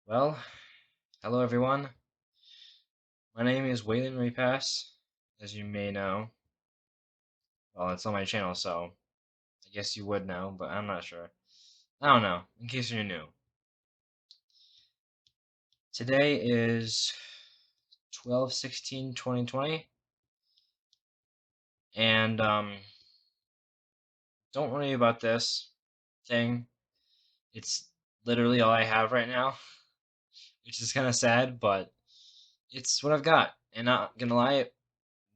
Well, hello everyone. My name is Waylon Repass, as you may know. Well, it's on my channel, so I guess you would know, but I'm not sure. I don't know, in case you're new. Today is 12/16/2020, and don't worry about this thing. It's literally all I have right now, which is kind of sad, but it's what I've got. And not gonna lie, it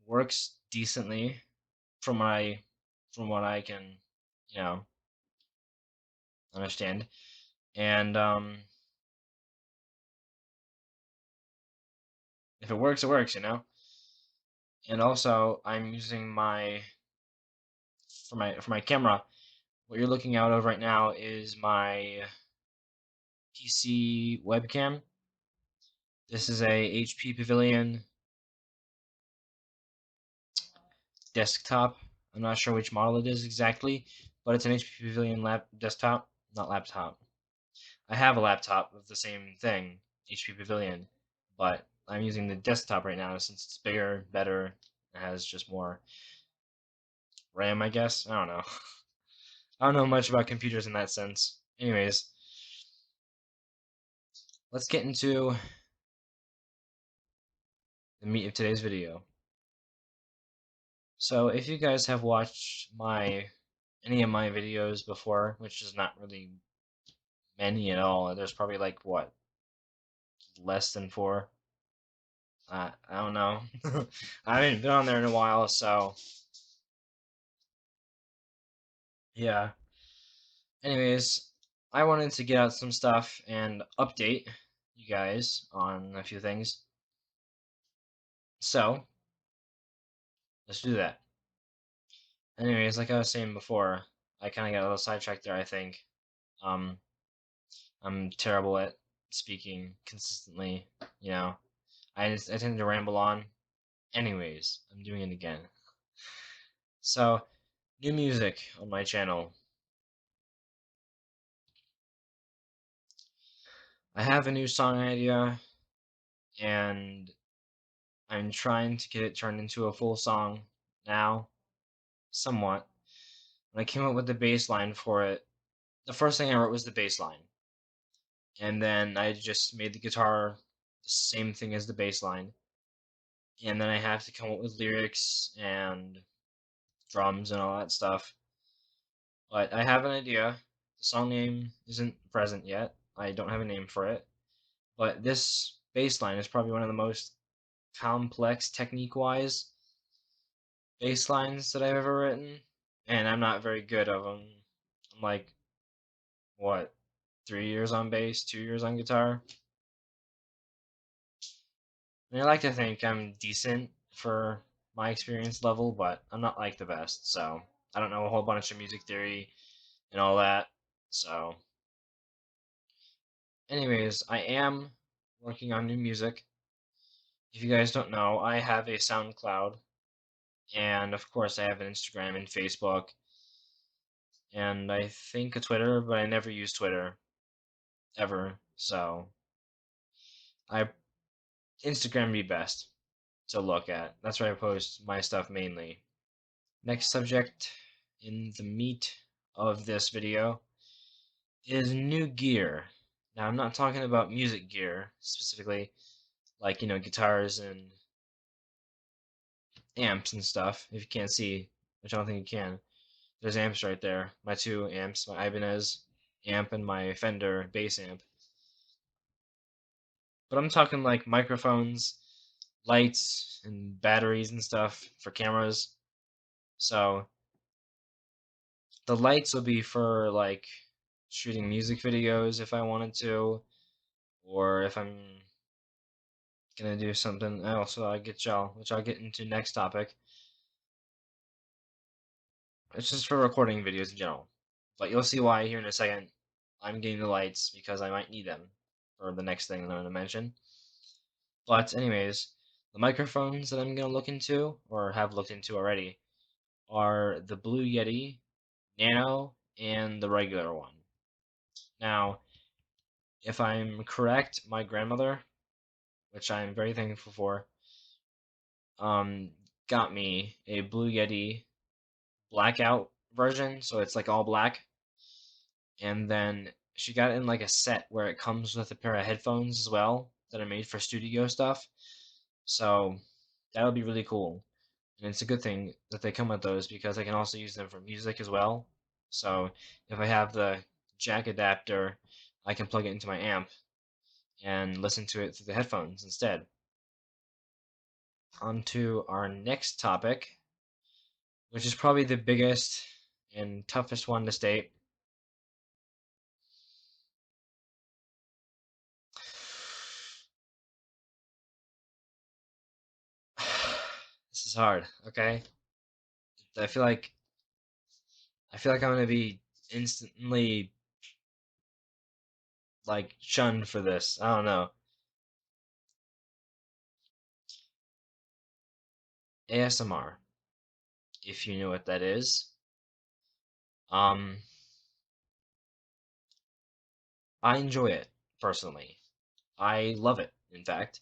works decently from what I can, you know, understand. And if it works, it works. And also, I'm using my for my camera. What you're looking out of right now is my PC webcam. This is a HP Pavilion desktop. I'm not sure which model it is exactly, but it's an HP Pavilion desktop, not laptop. I have a laptop of the same thing, HP Pavilion, but I'm using the desktop right now since it's bigger, better, it has just more RAM, I guess. I don't know. I don't know much about computers in that sense. Anyways, let's get into the meat of today's video. So, if you guys have watched any of my videos before, which is not really many at all, there's probably like what, less than four. I don't know. I haven't been on there in a while, so yeah. Anyways, I wanted to get out some stuff and update you guys on a few things. So, let's do that. Anyways, like I was saying before, I kind of got a little sidetracked there, I think. Um, I'm terrible at speaking consistently, you know. I tend to ramble on. Anyways, I'm doing it again. So, new music on my channel. I have a new song idea, and I'm trying to get it turned into a full song now, somewhat. When I came up with the bass line for it, the first thing I wrote was the bass line. And then I just made the guitar the same thing as the bass line. And then I have to come up with lyrics and drums and all that stuff. But I have an idea. The song name isn't present yet. I don't have a name for it. But this bass line is probably one of the most complex technique-wise bass lines that I've ever written. And I'm not very good of them. I'm like, what, 3 years on bass, 2 years on guitar? And I like to think I'm decent for my experience level, but I'm not like the best, so I don't know a whole bunch of music theory and all that. So, anyways, I am working on new music. If you guys don't know, I have a SoundCloud, and of course, I have an Instagram and Facebook, and I think a Twitter, but I never use Twitter ever. So, I Instagram be best to look at. That's where I post my stuff mainly. Next subject in the meat of this video is new gear. Now, I'm not talking about music gear specifically, like, guitars and amps and stuff. If you can't see, which I don't think you can, there's amps right there. My two amps, my Ibanez amp and my Fender bass amp. But I'm talking like microphones, lights, and batteries and stuff for cameras. So, the lights will be for like shooting music videos if I wanted to, or if I'm gonna do something else, which I'll get into next topic. It's just for recording videos in general, but you'll see why here in a second. I'm getting the lights because I might need them for the next thing that I'm gonna mention. But anyways, the microphones that I'm gonna look into or have looked into already are the Blue Yeti Nano and the regular one. Now, If I'm correct, my grandmother, which I'm very thankful for, um, got me a Blue Yeti blackout version, so it's like all black. And then she got it in like a set where it comes with a pair of headphones as well that are made for studio stuff. So that'll be really cool. And it's a good thing that they come with those because I can also use them for music as well. So if I have the jack adapter, I can plug it into my amp and listen to it through the headphones instead. On to our next topic, which is probably the biggest and toughest one to state. This is hard, okay? I feel like I'm gonna be instantly like shunned for this. I don't know. ASMR, if you know what that is. Um, I enjoy it personally. I love it, in fact.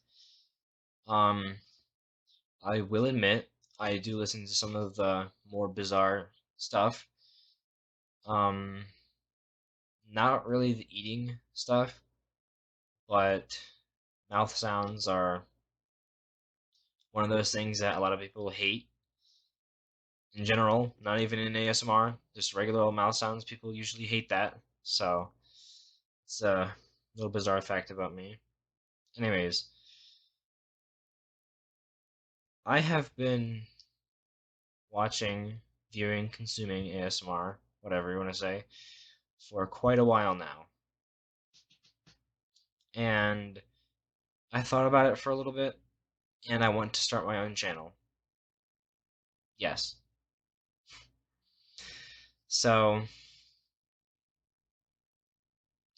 Um, I will admit I do listen to some of the more bizarre stuff. Um, not really the eating stuff, but mouth sounds are one of those things that a lot of people hate in general, not even in ASMR, just regular old mouth sounds. People usually hate that. So it's a little bizarre fact about me. Anyways, I have been watching, viewing, consuming ASMR, whatever you want to say, for quite a while now. And I thought about it for a little bit, and I want to start my own channel. Yes. So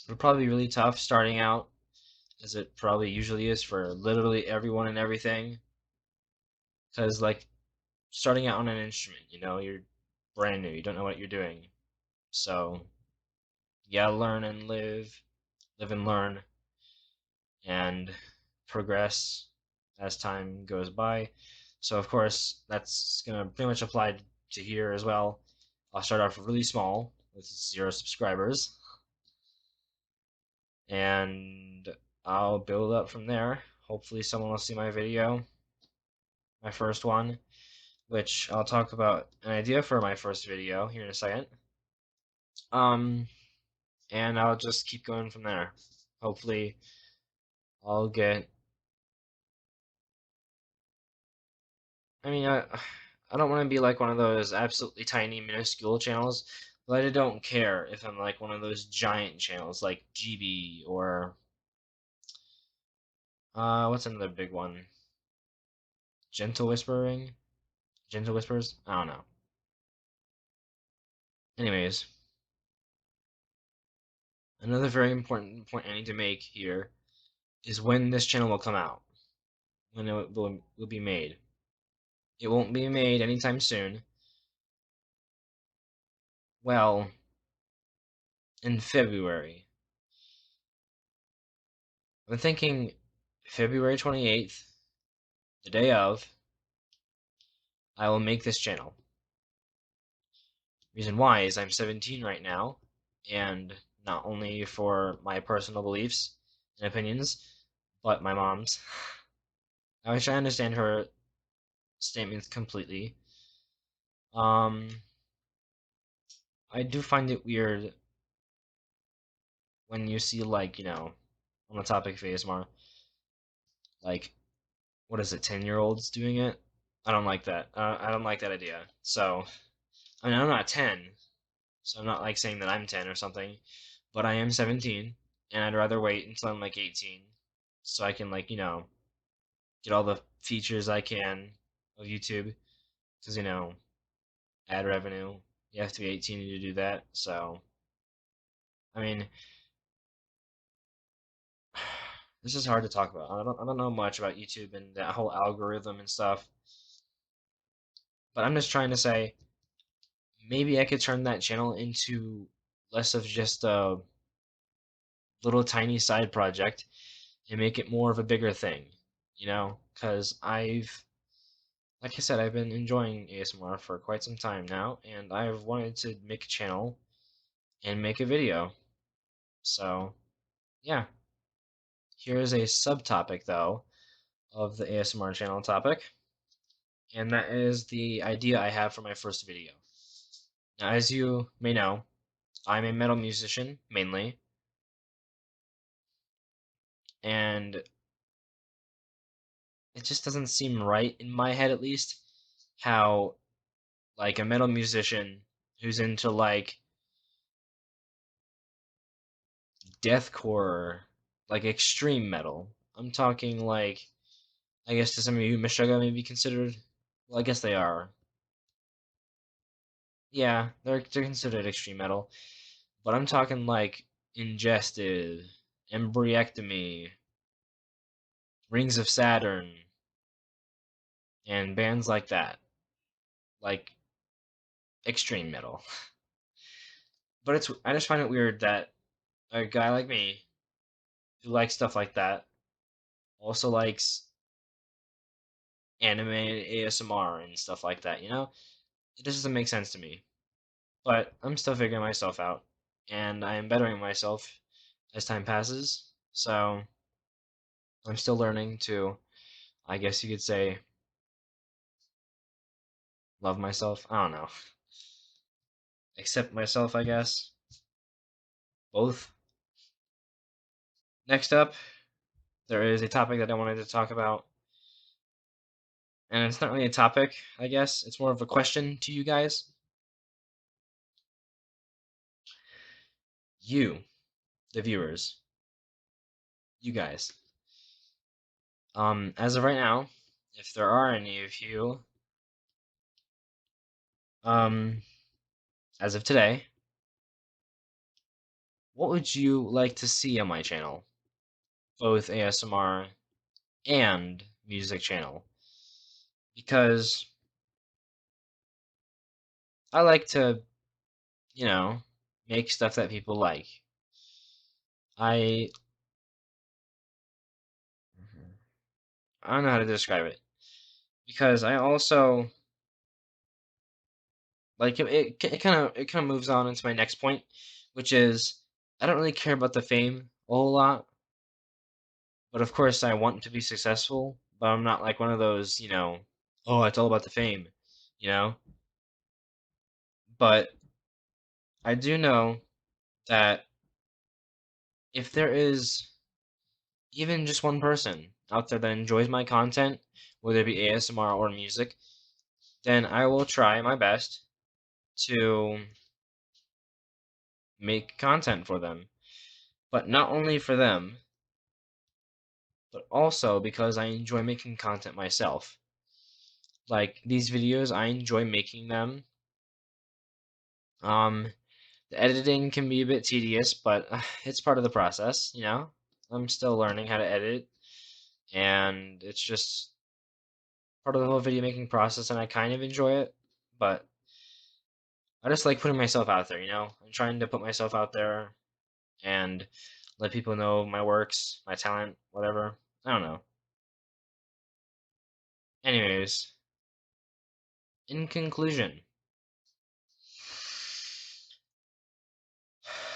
it'll probably be really tough starting out, as it probably usually is for literally everyone and everything. Because, like, starting out on an instrument, you're brand new, you don't know what you're doing. So, you gotta learn and live and learn, and progress as time goes by. So, of course, that's gonna pretty much apply to here as well. I'll start off really small with 0 subscribers, and I'll build up from there. Hopefully, someone will see my video, my first one, which I'll talk about an idea for my first video here in a second. Um, and I'll just keep going from there. Hopefully, I'll get. I mean, I don't want to be like one of those absolutely tiny, minuscule channels, but I don't care if I'm like one of those giant channels like GB or what's another big one? Gentle Whispering, Gentle Whispers. I don't know. Anyways, another very important point I need to make here is when this channel will come out, when it will be made. It won't be made anytime soon. Well, in February. I'm thinking February 28th, the day of, I will make this channel. Reason why is I'm 17 right now, and not only for my personal beliefs and opinions, but my mom's. I wish I understand her statements completely. Um, I do find it weird when you see, like, on the topic of ASMR, like, what is it, 10-year-olds doing it? I don't like that. I don't like that idea. So, I mean, I'm not 10, so I'm not like saying that I'm 10 or something, but I am 17, and I'd rather wait until I'm like 18 so I can, like, get all the features I can of YouTube because, ad revenue, you have to be 18 to do that. So, I mean, this is hard to talk about. I don't know much about YouTube and that whole algorithm and stuff, but I'm just trying to say maybe I could turn that channel into less of just a little tiny side project and make it more of a bigger thing, you know? Because like I said, I've been enjoying ASMR for quite some time now, and I've wanted to make a channel and make a video. So, yeah. Here's a subtopic, though, of the ASMR channel topic, and that is the idea I have for my first video. Now, as you may know, I'm a metal musician, mainly, and it just doesn't seem right, in my head at least, how, like, a metal musician who's into, like, deathcore, like, extreme metal. I'm talking, like, I guess to some of you, Meshuggah may be considered. Well, I guess they are. Yeah, they're considered extreme metal. But I'm talking like Ingested, Embryectomy, Rings of Saturn, and bands like that. Like extreme metal. But I just find it weird that a guy like me who likes stuff like that also likes anime and ASMR and stuff like that, you know? It just doesn't make sense to me. But I'm still figuring myself out, and I am bettering myself as time passes. So I'm still learning to, I guess you could say, love myself. I don't know. Accept myself, I guess. Both. Next up, there is a topic that I wanted to talk about. And it's not really a topic, I guess. It's more of a question to you guys. You, the viewers. You guys. As of right now, if there are any of you, um, as of today, what would you like to see on my channel? Both ASMR and music channel. Because I like to, you know, make stuff that people like. I I don't know how to describe it because I also like it kind of moves on into my next point, which is I don't really care about the fame a whole lot, but of course I want to be successful, but I'm not like one of those, oh, it's all about the fame, you know? But I do know that if there is even just one person out there that enjoys my content, whether it be ASMR or music, then I will try my best to make content for them. But not only for them, but also because I enjoy making content myself. Like these videos, I enjoy making them. Um, the editing can be a bit tedious, but it's part of the process, you know? I'm still learning how to edit, and it's just part of the whole video making process, and I kind of enjoy it, but I just like putting myself out there, you know? I'm trying to put myself out there and let people know my works, my talent, whatever. I don't know. Anyways, in conclusion,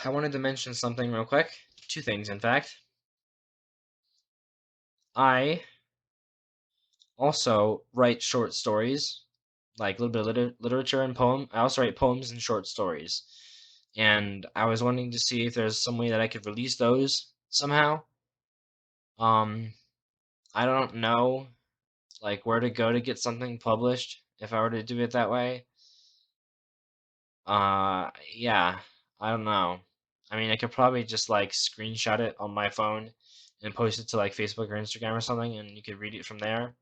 I wanted to mention something real quick. Two things, in fact. I also write short stories, like a little bit of literature and poem. I also write poems and short stories. And I was wanting to see if there's some way that I could release those somehow. Um, I don't know, like, where to go to get something published if I were to do it that way. Yeah, I don't know. I mean, I could probably just like screenshot it on my phone and post it to like Facebook or Instagram or something, and you could read it from there.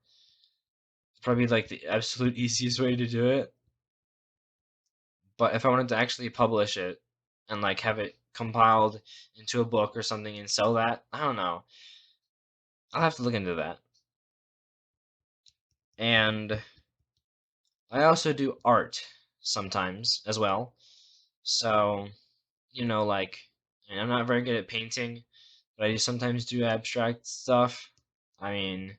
Probably like the absolute easiest way to do it. But if I wanted to actually publish it and like have it compiled into a book or something and sell that, I don't know. I'll have to look into that. And I also do art sometimes as well. So, like, and I'm not very good at painting, but I sometimes do abstract stuff. I mean,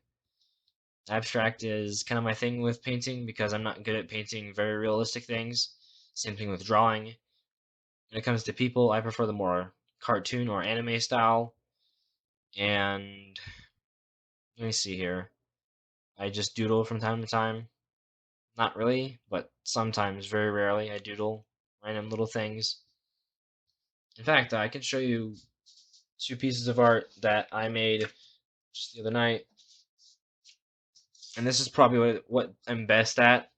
abstract is kind of my thing with painting because I'm not good at painting very realistic things. Same thing with drawing. When it comes to people, I prefer the more cartoon or anime style. And let me see here. I just doodle from time to time. Not really, but sometimes, very rarely, I doodle random little things. In fact, I can show you two pieces of art that I made just the other night. And this is probably what I'm best at,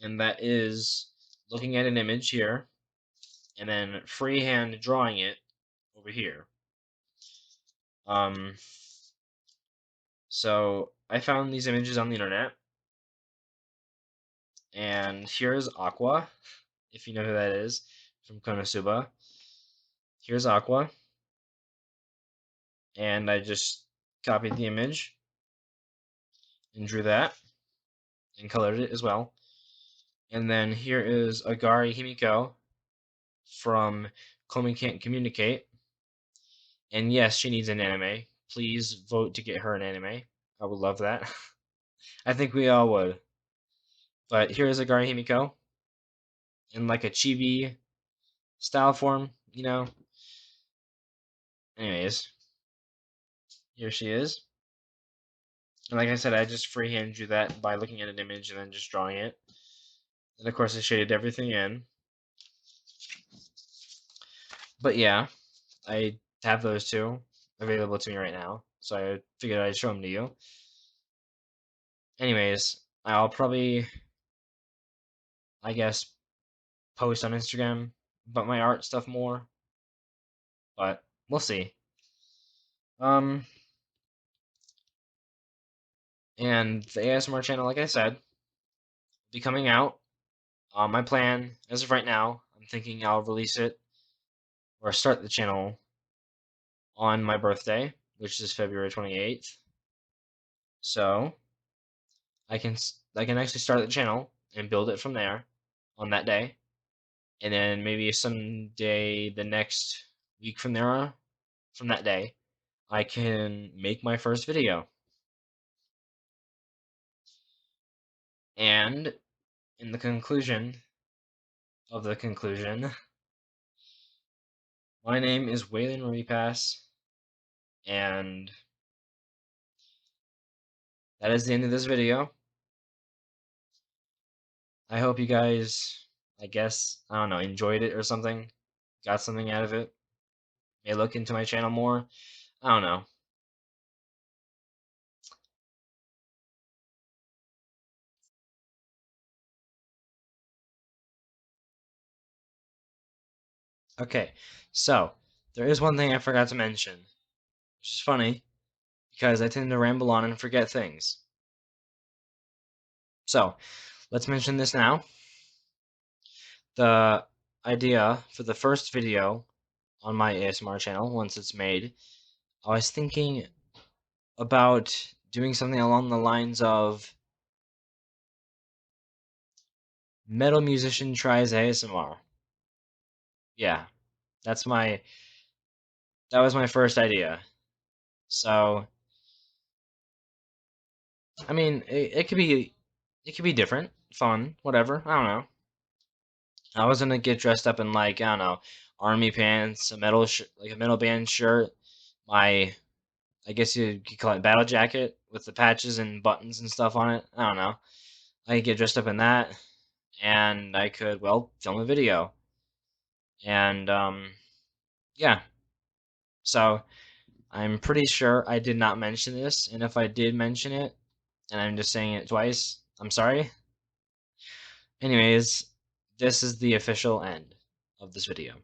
and that is looking at an image here and then freehand drawing it over here. Um, so I found these images on the internet, and here's Aqua, if you know who that is, from Konosuba. Here's Aqua, and I just copied the image and drew that and colored it as well. And then here is Agari Himiko from Komi Can't Communicate. And yes, she needs an anime. Please vote to get her an anime. I would love that. I think we all would. But here's Agari Himiko in like a chibi style form, you know. Anyways, here she is. And like I said, I just freehand drew that by looking at an image and then just drawing it. And of course, I shaded everything in. But yeah, I have those two available to me right now. So I figured I'd show them to you. Anyways, I'll probably, I guess, post on Instagram about my art stuff more. But we'll see. Um, and the ASMR channel, like I said, will be coming out. My plan, as of right now, I'm thinking I'll release it or start the channel on my birthday, which is February 28th. So I can actually start the channel and build it from there on that day, and then maybe someday the next week from there, from that day, I can make my first video. And in the conclusion of the conclusion, my name is Waylon Repass, and that is the end of this video. I hope you guys, I guess, I don't know, enjoyed it or something, got something out of it, may look into my channel more. I don't know. Okay, so there is one thing I forgot to mention, which is funny because I tend to ramble on and forget things. So let's mention this now. The idea for the first video on my ASMR channel, once it's made, I was thinking about doing something along the lines of metal musician tries ASMR. Yeah, that's that was my first idea. So, I mean, it could be different, fun, whatever. I don't know. I was gonna get dressed up in like I don't know, army pants, a like a metal band shirt, my I guess you could call it battle jacket with the patches and buttons and stuff on it. I don't know. I could get dressed up in that, and I could well film a video, and yeah. So I'm pretty sure I did not mention this, and if I did mention it, and I'm just saying it twice, I'm sorry. Anyways, this is the official end of this video.